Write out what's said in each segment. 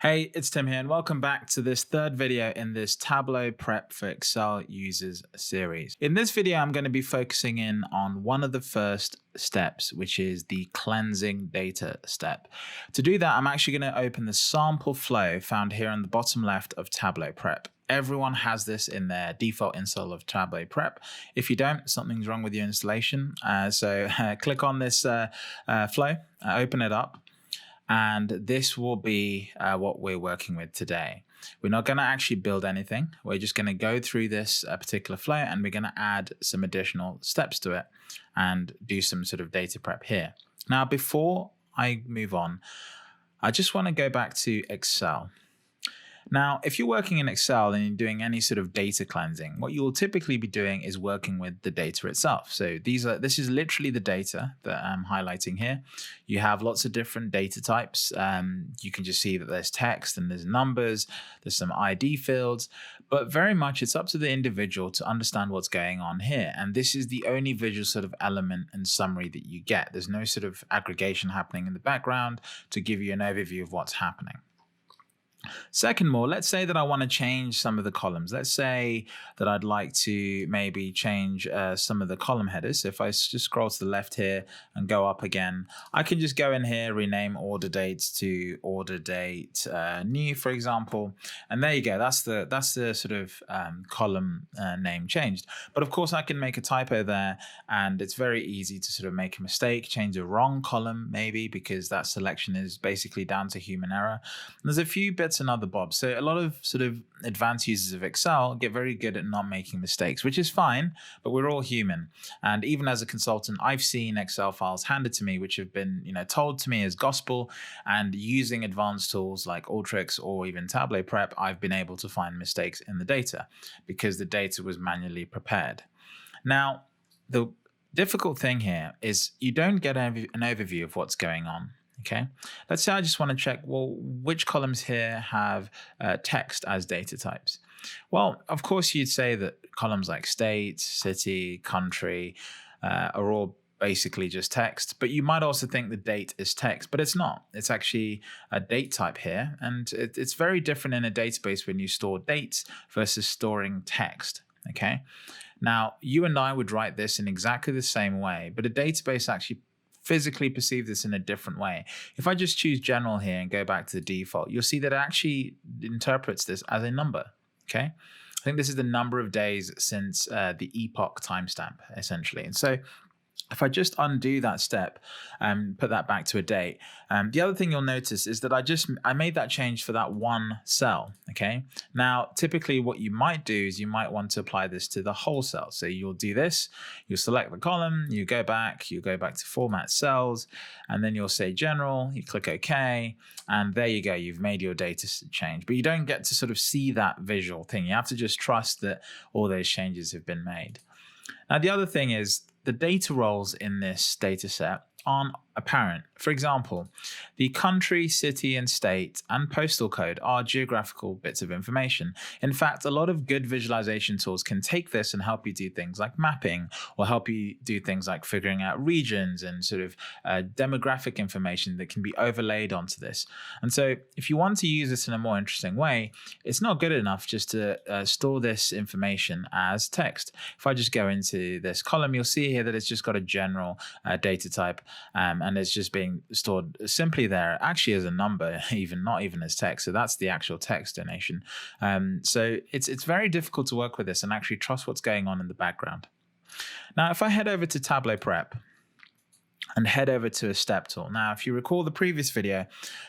Hey, it's Tim here, and welcome back to this third video in this Tableau Prep for Excel Users series. In this video, I'm going to be focusing in on one of the first steps, which is the cleansing data step. To do that, I'm actually going to open the sample flow found here on the bottom left of Tableau Prep. Everyone has this in their default install of Tableau Prep. If you don't, something's wrong with your installation. So click on this flow, open it up. And this will be what we're working with today. We're not going to actually build anything. We're just going to go through this particular flow and we're going to add some additional steps to it and do some sort of data prep here. Now, before I move on, I just want to go back to Excel. Now, if you're working in Excel and you're doing any sort of data cleansing, what you'll typically be doing is working with the data itself. So this is literally the data that I'm highlighting here. You have lots of different data types. You can just see that there's text and there's numbers, there's some ID fields, but very much it's up to the individual to understand what's going on here. And this is the only visual sort of element and summary that you get. There's no sort of aggregation happening in the background to give you an overview of what's happening. Second more, let's say that I want to change some of the columns. Let's say that I'd like to maybe change some of the column headers. So if I just scroll to the left here and go up again, I can just go in here, rename order dates to order date new, for example. And there you go. That's the sort of column name changed. But of course, I can make a typo there, and it's very easy to sort of make a mistake, change the wrong column maybe, because that selection is basically down to human error. And there's a few bits and other bobs. So a lot of sort of advanced users of Excel get very good at not making mistakes, which is fine, but we're all human. And even as a consultant, I've seen Excel files handed to me, which have been, told to me as gospel, and using advanced tools like Alteryx or even Tableau Prep, I've been able to find mistakes in the data because the data was manually prepared. Now, the difficult thing here is you don't get an overview of what's going on. Okay, let's say I just want to check, well, which columns here have text as data types? Well, of course, you'd say that columns like state, city, country are all basically just text, but you might also think the date is text, but it's not. It's actually a date type here, and it's very different in a database when you store dates versus storing text. Okay, now you and I would write this in exactly the same way, but a database actually physically perceive this in a different way. If I just choose general here and go back to the default, you'll see that it actually interprets this as a number. Okay, I think this is the number of days since the epoch timestamp, essentially. And so if I just undo that step and put that back to a date, the other thing you'll notice is that I made that change for that one cell. Okay. Now, typically what you might do is you might want to apply this to the whole cell. So you'll do this, you'll select the column, you go back to format cells, and then you'll say general, you click OK, and there you go. You've made your data change, but you don't get to sort of see that visual thing. You have to just trust that all those changes have been made. Now, the other thing is the data roles in this data set aren't apparent. For example, the country, city, and state and postal code are geographical bits of information. In fact, a lot of good visualization tools can take this and help you do things like mapping, or help you do things like figuring out regions and sort of demographic information that can be overlaid onto this. And so if you want to use this in a more interesting way, it's not good enough just to store this information as text. If I just go into this column, you'll see here that it's just got a general data type, and it's just being stored simply there, actually as a number, not even as text. So that's the actual text donation. So it's very difficult to work with this and actually trust what's going on in the background. Now, if I head over to Tableau Prep and head over to a step tool. Now, if you recall the previous video,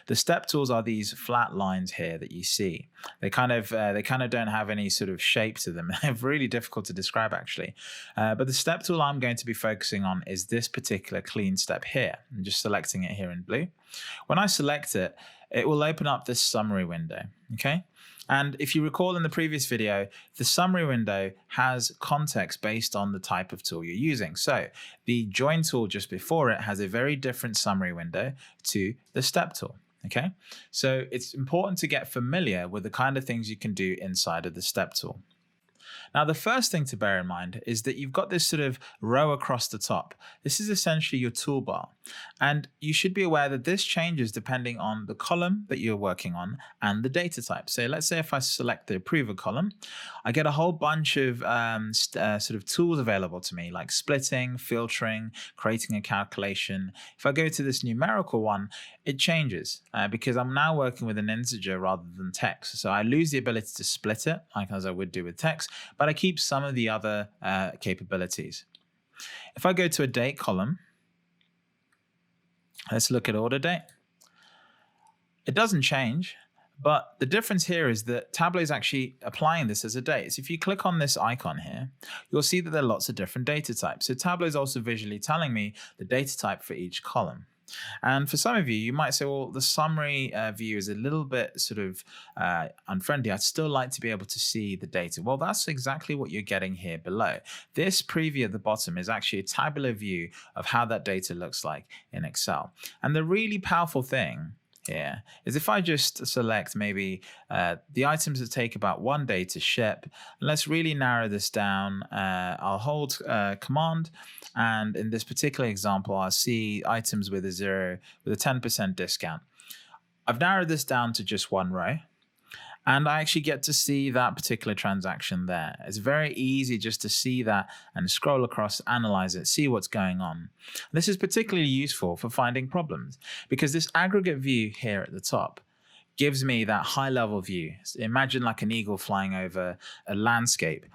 the step tools are these flat lines here that you see. They kind of don't have any sort of shape to them. They're really difficult to describe, actually. But the step tool I'm going to be focusing on is this particular clean step here. I'm just selecting it here in blue. When I select it, it will open up this summary window. Okay. And if you recall in the previous video, the summary window has context based on the type of tool you're using. So the join tool just before it has a very different summary window to the step tool. Okay, so it's important to get familiar with the kind of things you can do inside of the step tool. Now, the first thing to bear in mind is that you've got this sort of row across the top. This is essentially your toolbar. And you should be aware that this changes depending on the column that you're working on and the data type. So let's say if I select the approver column, I get a whole bunch of sort of tools available to me, like splitting, filtering, creating a calculation. If I go to this numerical one, it changes because I'm now working with an integer rather than text. So I lose the ability to split it, like as I would do with text, but I keep some of the other capabilities. If I go to a date column, let's look at order date. It doesn't change, but the difference here is that Tableau is actually applying this as a date. So if you click on this icon here, you'll see that there are lots of different data types. So Tableau is also visually telling me the data type for each column. And for some of you, you might say, well, the summary view is a little bit sort of unfriendly. I'd still like to be able to see the data. Well, that's exactly what you're getting here below. This preview at the bottom is actually a tabular view of how that data looks like in Excel. And the really powerful thing here is if I just select maybe the items that take about 1 day to ship, and let's really narrow this down. I'll hold Command, and in this particular example, I'll see items with a 10% discount. I've narrowed this down to just 1 row. And I actually get to see that particular transaction there. It's very easy just to see that and scroll across, analyze it, see what's going on. This is particularly useful for finding problems because this aggregate view here at the top gives me that high level view. Imagine like an eagle flying over a landscape.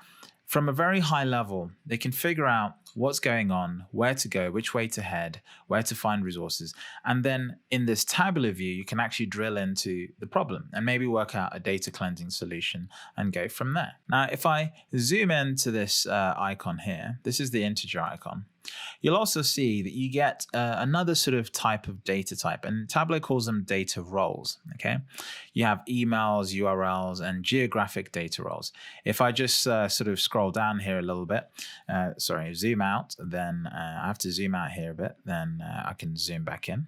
From a very high level, they can figure out what's going on, where to go, which way to head, where to find resources. And then in this tabular view, you can actually drill into the problem and maybe work out a data cleansing solution and go from there. Now, if I zoom into this icon here, this is the integer icon. You'll also see that you get another sort of type of data type, and Tableau calls them data roles. Okay, you have emails, URLs, and geographic data roles. If I just sort of scroll down here a little bit, zoom out, then I have to zoom out here a bit, then I can zoom back in.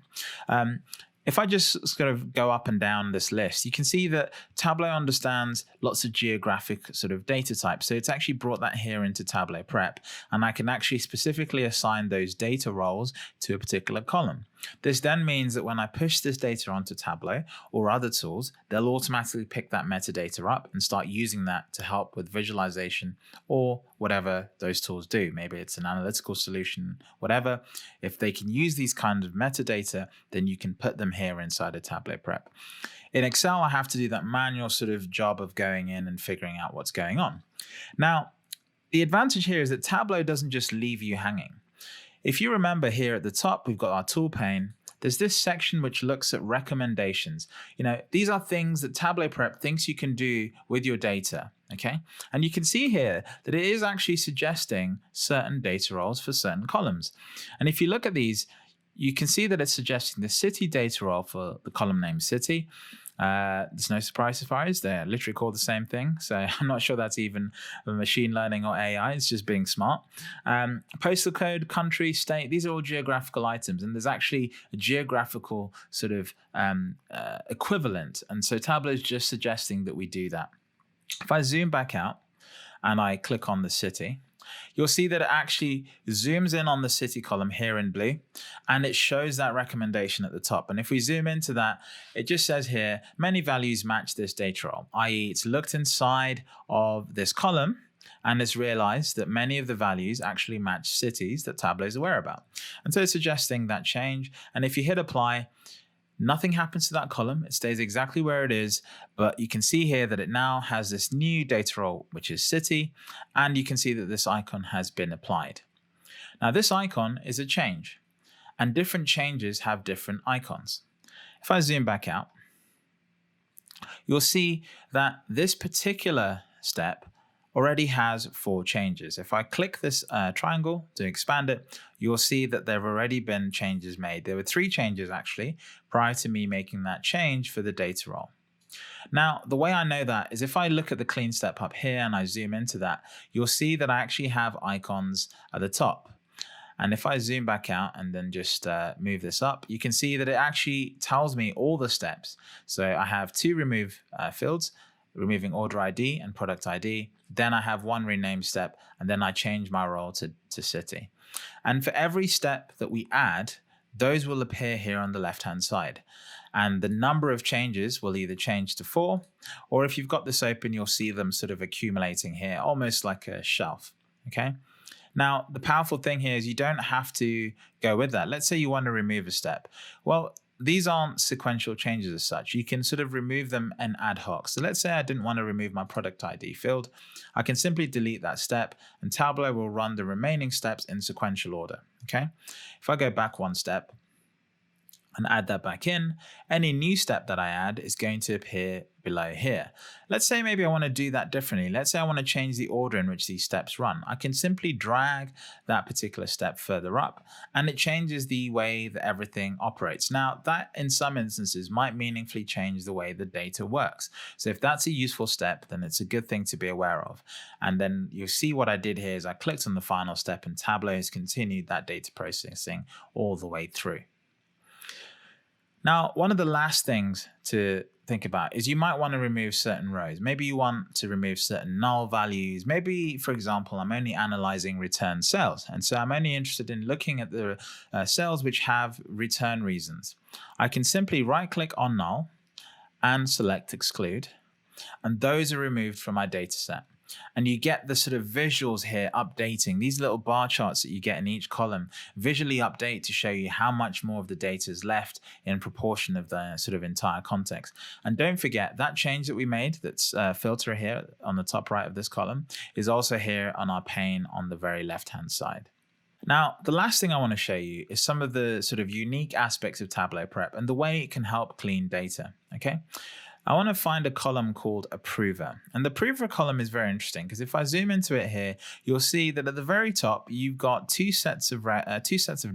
If I just sort of go up and down this list, you can see that Tableau understands lots of geographic sort of data types. So it's actually brought that here into Tableau Prep, and I can actually specifically assign those data roles to a particular column. This then means that when I push this data onto Tableau or other tools, they'll automatically pick that metadata up and start using that to help with visualization or whatever those tools do. Maybe it's an analytical solution, whatever. If they can use these kind of metadata, then you can put them here inside a Tableau Prep. In Excel, I have to do that manual sort of job of going in and figuring out what's going on. Now, the advantage here is that Tableau doesn't just leave you hanging. If you remember here at the top, we've got our tool pane. There's this section which looks at recommendations. These are things that Tableau Prep thinks you can do with your data, okay? And you can see here that it is actually suggesting certain data roles for certain columns. And if you look at these, you can see that it's suggesting the city data role for the column name city. There's no surprise, they're literally called the same thing. So I'm not sure that's even machine learning or AI, it's just being smart. Postal code, country, state, these are all geographical items, and there's actually a geographical sort of equivalent. And so Tableau is just suggesting that we do that. If I zoom back out and I click on the city, you'll see that it actually zooms in on the city column here in blue, and it shows that recommendation at the top. And if we zoom into that, it just says here, many values match this data role, i.e. it's looked inside of this column and it's realized that many of the values actually match cities that Tableau is aware about. And so it's suggesting that change. And if you hit apply, nothing happens to that column. It stays exactly where it is, but you can see here that it now has this new data role, which is city, and you can see that this icon has been applied. Now, this icon is a change, and different changes have different icons. If I zoom back out, you'll see that this particular step already has 4 changes. If I click this triangle to expand it, you'll see that there have already been changes made. There were 3 changes actually prior to me making that change for the data role. Now, the way I know that is if I look at the clean step up here and I zoom into that, you'll see that I actually have icons at the top. And if I zoom back out and then just move this up, you can see that it actually tells me all the steps. So I have 2 remove fields, removing order ID and product ID. Then I have one rename step, and then I change my role to city. And for every step that we add, those will appear here on the left-hand side. And the number of changes will either change to 4, or if you've got this open, you'll see them sort of accumulating here, almost like a shelf, okay? Now, the powerful thing here is you don't have to go with that. Let's say you want to remove a step. Well, these aren't sequential changes as such. You can sort of remove them in ad hoc. So let's say I didn't want to remove my product ID field. I can simply delete that step, and Tableau will run the remaining steps in sequential order, okay? If I go back one step and add that back in, any new step that I add is going to appear below here. Let's say maybe I want to do that differently. Let's say I want to change the order in which these steps run. I can simply drag that particular step further up, and it changes the way that everything operates. Now, that in some instances might meaningfully change the way the data works. So if that's a useful step, then it's a good thing to be aware of. And then you'll see what I did here is I clicked on the final step, and Tableau has continued that data processing all the way through. Now, one of the last things to think about is you might want to remove certain rows. Maybe you want to remove certain null values. Maybe, for example, I'm only analyzing return cells. And so I'm only interested in looking at the cells which have return reasons. I can simply right-click on null and select exclude. And those are removed from my data set. And you get the sort of visuals here updating. These little bar charts that you get in each column visually update to show you how much more of the data is left in proportion of the sort of entire context. And don't forget that change that we made, that's filter here on the top right of this column, is also here on our pane on the very left-hand side. Now, the last thing I want to show you is some of the sort of unique aspects of Tableau Prep and the way it can help clean data, okay? I want to find a column called Approver. And the Approver column is very interesting because if I zoom into it here, you'll see that at the very top, you've got two sets of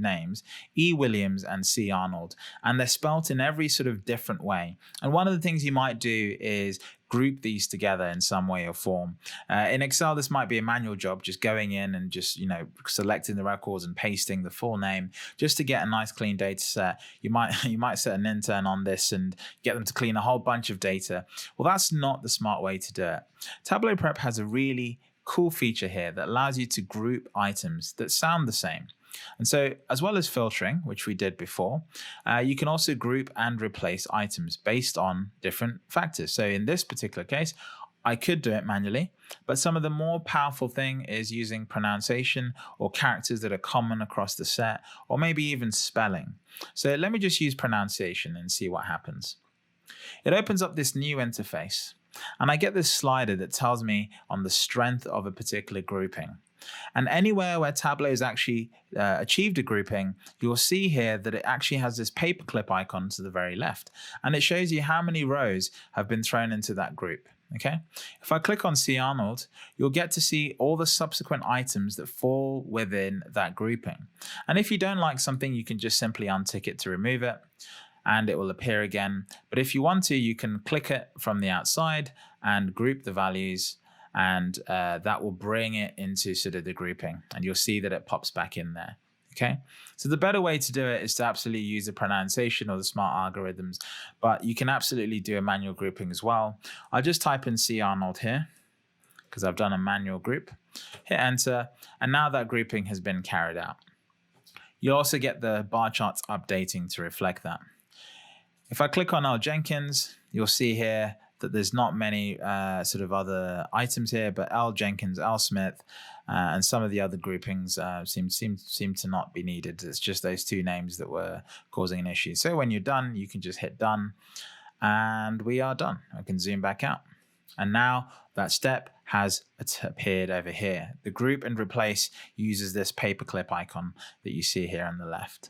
names, E. Williams and C. Arnold, and they're spelt in every sort of different way. And one of the things you might do is group these together in some way or form. In Excel, this might be a manual job, just going in and just, selecting the records and pasting the full name just to get a nice clean data set. You might set an intern on this and get them to clean a whole bunch of data. Well, that's not the smart way to do it. Tableau Prep has a really cool feature here that allows you to group items that sound the same. And so, as well as filtering, which we did before, you can also group and replace items based on different factors. So in this particular case, I could do it manually, but some of the more powerful thing is using pronunciation or characters that are common across the set, or maybe even spelling. So let me just use pronunciation and see what happens. It opens up this new interface, and I get this slider that tells me on the strength of a particular grouping. And anywhere where Tableau has actually achieved a grouping, you'll see here that it actually has this paperclip icon to the very left. And it shows you how many rows have been thrown into that group. Okay. If I click on C. Arnold, you'll get to see all the subsequent items that fall within that grouping. And if you don't like something, you can just simply untick it to remove it, and it will appear again. But if you want to, you can click it from the outside and group the values, and that will bring it into sort of the grouping, and you'll see that it pops back in there. Okay, so the better way to do it is to absolutely use the pronunciation or the smart algorithms, but you can absolutely do a manual grouping as well. I'll just type in C. Arnold here because I've done a manual group. Hit enter, and now that grouping has been carried out. You'll also get the bar charts updating to reflect that. If I click on L. Jenkins, you'll see here that there's not many sort of other items here, but L. Jenkins, L. Smith, and some of the other groupings seem to not be needed. It's just those two names that were causing an issue. So when you're done, you can just hit done, and we are done. I can zoom back out. And now that step has appeared over here. The group and replace uses this paperclip icon that you see here on the left.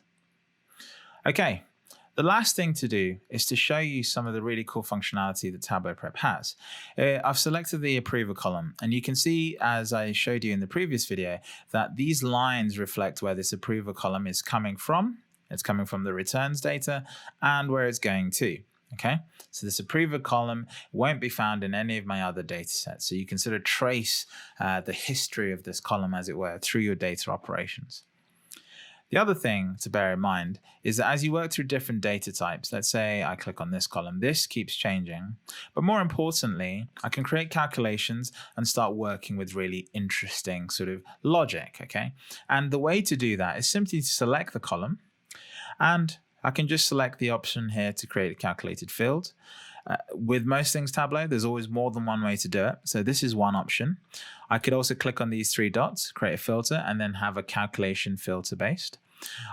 Okay. The last thing to do is to show you some of the really cool functionality that Tableau Prep has. I've selected the approver column, and you can see, as I showed you in the previous video, that these lines reflect where this approver column is coming from. It's coming from the returns data and where it's going to. Okay, so this approver column won't be found in any of my other data sets. So you can sort of trace the history of this column, as it were, through your data operations. The other thing to bear in mind is that as you work through different data types, let's say I click on this column, this keeps changing. But more importantly, I can create calculations and start working with really interesting sort of logic, okay? And the way to do that is simply to select the column, and I can just select the option here to create a calculated field. With most things Tableau, there's always more than one way to do it. So this is one option. I could also click on these three dots, create a filter, and then have a calculation filter based.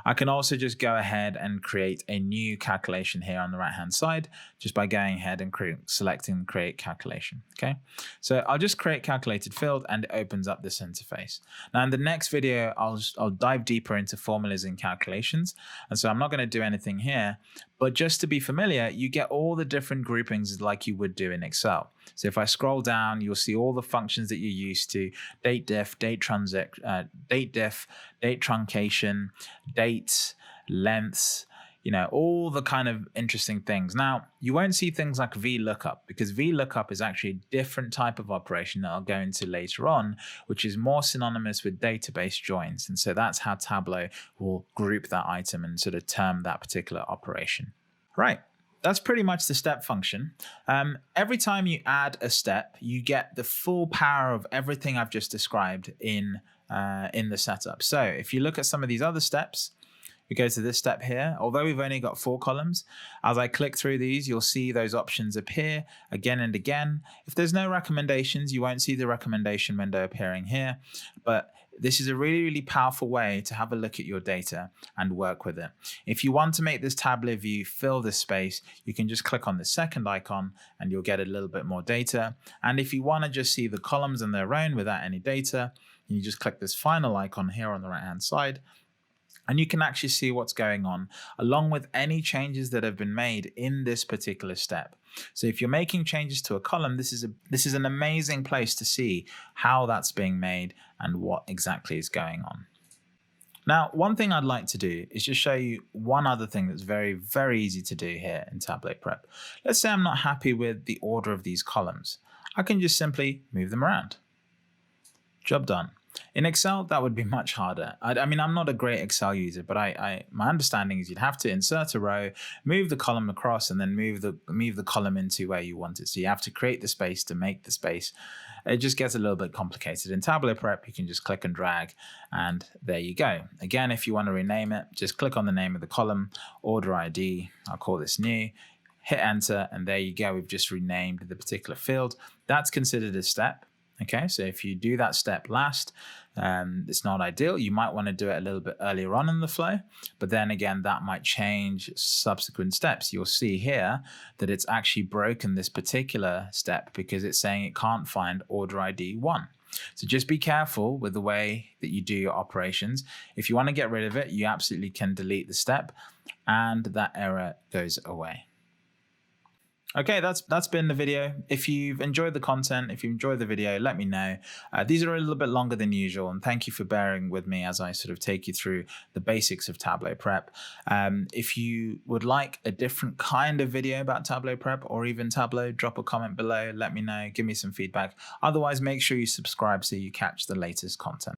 I can also just go ahead and create a new calculation here on the right-hand side, just by going ahead and selecting create calculation. Okay, so I'll just create calculated field and it opens up this interface. Now in the next video, I'll dive deeper into formulas and calculations. And so I'm not going to do anything here, but just to be familiar, you get all the different groupings like you would do in Excel. So if I scroll down, you'll see all the functions that you're used to: date diff, date truncation, dates, lengths, all the kind of interesting things. Now, you won't see things like VLOOKUP, because VLOOKUP is actually a different type of operation that I'll go into later on, which is more synonymous with database joins. And so that's how Tableau will group that item and sort of term that particular operation. Right. That's pretty much the step function. Every time you add a step, you get the full power of everything I've just described in the setup. So if you look at some of these other steps, we go to this step here. Although we've only got 4 columns, as I click through these, you'll see those options appear again and again. If there's no recommendations, you won't see the recommendation window appearing here. But this is a really, really powerful way to have a look at your data and work with it. If you want to make this Tableau view fill this space, you can just click on the second icon and you'll get a little bit more data. And if you want to just see the columns on their own without any data, you just click this final icon here on the right-hand side. And you can actually see what's going on, along with any changes that have been made in this particular step. So if you're making changes to a column, this is an amazing place to see how that's being made and what exactly is going on. Now, one thing I'd like to do is just show you one other thing that's very, very easy to do here in Tableau Prep. Let's say I'm not happy with the order of these columns. I can just simply move them around. Job done. In Excel, that would be much harder. I mean, I'm not a great Excel user, but my understanding is you'd have to insert a row, move the column across, and then move the column into where you want it. So you have to create the space to make the space. It just gets a little bit complicated. In Tableau Prep, you can just click and drag, and there you go. Again, if you want to rename it, just click on the name of the column, order ID, I'll call this new, hit enter, and there you go. We've just renamed the particular field. That's considered a step. Okay, so if you do that step last, it's not ideal. You might want to do it a little bit earlier on in the flow, but then again, that might change subsequent steps. You'll see here that it's actually broken this particular step because it's saying it can't find order ID 1. So just be careful with the way that you do your operations. If you want to get rid of it, you absolutely can delete the step and that error goes away. Okay, that's been the video. If you've enjoyed the content, if you enjoyed the video, let me know. These are a little bit longer than usual, and thank you for bearing with me as I sort of take you through the basics of Tableau Prep. If you would like a different kind of video about Tableau Prep or even Tableau, drop a comment below, let me know, give me some feedback. Otherwise, make sure you subscribe so you catch the latest content.